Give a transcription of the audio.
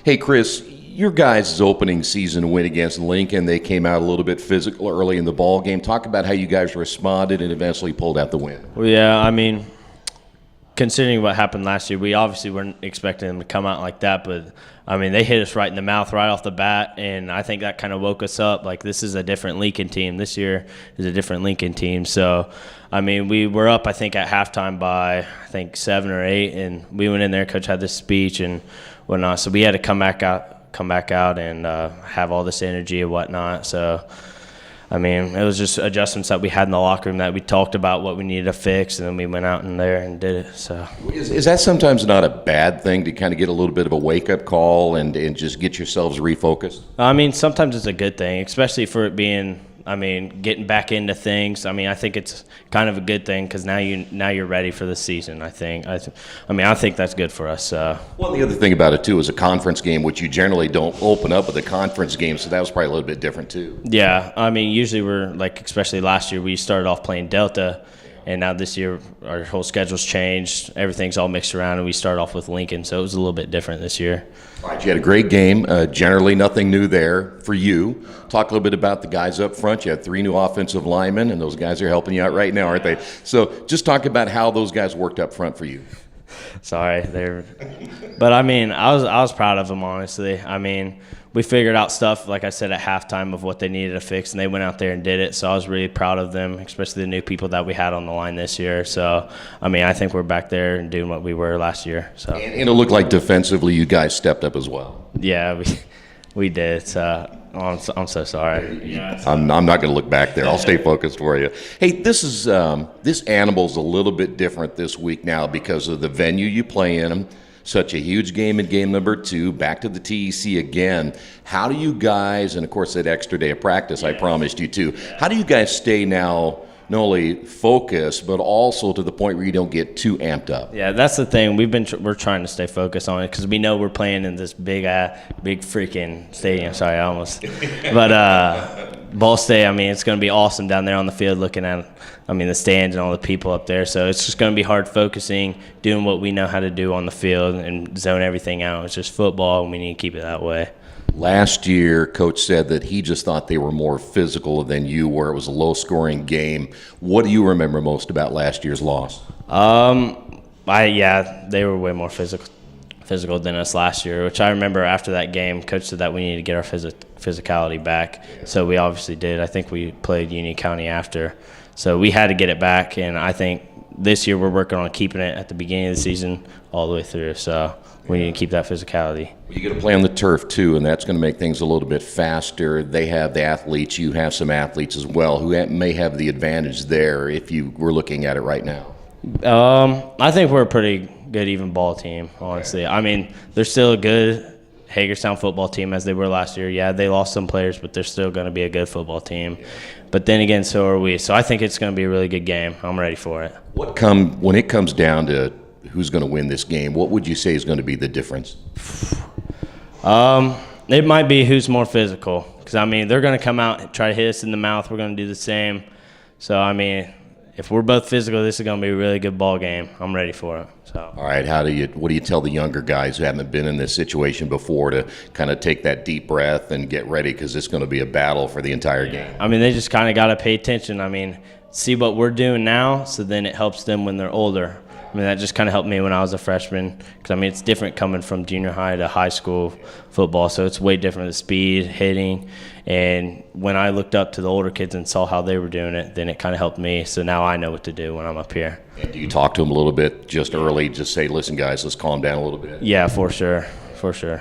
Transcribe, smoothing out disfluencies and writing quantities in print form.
Hey, Chris, your guys' opening season win against Lincoln, they came out a little bit physical early in the ball game. Talk about how you guys responded and eventually pulled out the win. Well, yeah, I mean, considering what happened last year, we obviously weren't expecting them to come out like that, but I mean, they hit us right in the mouth right off the bat, and I think that kind of woke us up. Like, this is a different Lincoln team. This year is a different Lincoln team. So, I mean, we were up, I think, at halftime by, I think, 7 or 8, and we went in there. Coach had this speech and whatnot, so we had to come back out and have all this energy and whatnot. So, I mean, it was just adjustments that we had in the locker room that we talked about what we needed to fix, and then we went out in there and did it. So, is that sometimes not a bad thing to kind of get a little bit of a wake-up call and just get yourselves refocused? I mean, sometimes it's a good thing, especially for it being, I mean, getting back into things. I mean, I think it's kind of a good thing because now you're ready for the season, I think. I think that's good for us. Well, the other thing about it, too, is a conference game, which you generally don't open up with a conference game, so that was probably a little bit different, too. Yeah, I mean, usually we're, like, especially last year, we started off playing Delta, and now this year our whole schedule's changed. Everything's all mixed around, and we started off with Lincoln, so it was a little bit different this year. All right, you had a great game. Generally nothing new there for you. Talk a little bit about the guys up front. You had 3 new offensive linemen, and those guys are helping you out right now, aren't they? So just talk about how those guys worked up front for you. Sorry, but I mean, I was proud of them, honestly. I mean, we figured out stuff, like I said, at halftime of what they needed to fix, and they went out there and did it. So I was really proud of them, especially the new people that we had on the line this year. So, I mean, I think we're back there and doing what we were last year. So, and it looked like defensively you guys stepped up as well. Yeah, we did. So, I'm so sorry. I'm not going to look back there. I'll stay focused for you. Hey, this animal's a little bit different this week now because of the venue you play in. Such a huge game in game number 2, back to the TEC again. How do you guys, and of course that extra day of practice I promised you too, how do you guys stay now not only focused but also to the point where you don't get too amped up? Yeah, that's the thing. We're trying to stay focused on it because we know we're playing in this big freaking stadium. Sorry, I almost. But Ball State, I mean, it's going to be awesome down there on the field looking at, I mean, the stands and all the people up there. So it's just going to be hard focusing, doing what we know how to do on the field and zone everything out. It's just football, and we need to keep it that way. Last year, Coach said that he just thought they were more physical than you were. It was a low-scoring game. What do you remember most about last year's loss? They were way more physical than us last year, which I remember after that game, Coach said that we needed to get our physicality back. So we obviously did. I think we played Union County after. So we had to get it back, and I think this year we're working on keeping it at the beginning of the season all the way through. So we need to keep that physicality. You're going to play on the turf, too, and that's going to make things a little bit faster. They have the athletes. You have some athletes as well who may have the advantage there if you were looking at it right now. I think we're a pretty good even ball team, honestly. I mean, they're still a good Hagerstown football team as they were last year. Yeah, they lost some players, but they're still going to be a good football team. But then again, so are we. So I think it's going to be a really good game. I'm ready for it. When it comes down to who's going to win this game, what would you say is going to be the difference? It might be who's more physical because, I mean, they're going to come out and try to hit us in the mouth. We're going to do the same. So, I mean, if we're both physical, this is going to be a really good ball game. I'm ready for it. So. All right, what do you tell the younger guys who haven't been in this situation before to kind of take that deep breath and get ready because it's going to be a battle for the entire game? I mean, they just kind of got to pay attention. I mean, see what we're doing now so then it helps them when they're older. I mean, that just kind of helped me when I was a freshman because, I mean, it's different coming from junior high to high school football, so it's way different, the speed, hitting. And when I looked up to the older kids and saw how they were doing it, then it kind of helped me. So now I know what to do when I'm up here. And do you talk to them a little bit just early, just say, listen, guys, let's calm down a little bit? Yeah, for sure, for sure.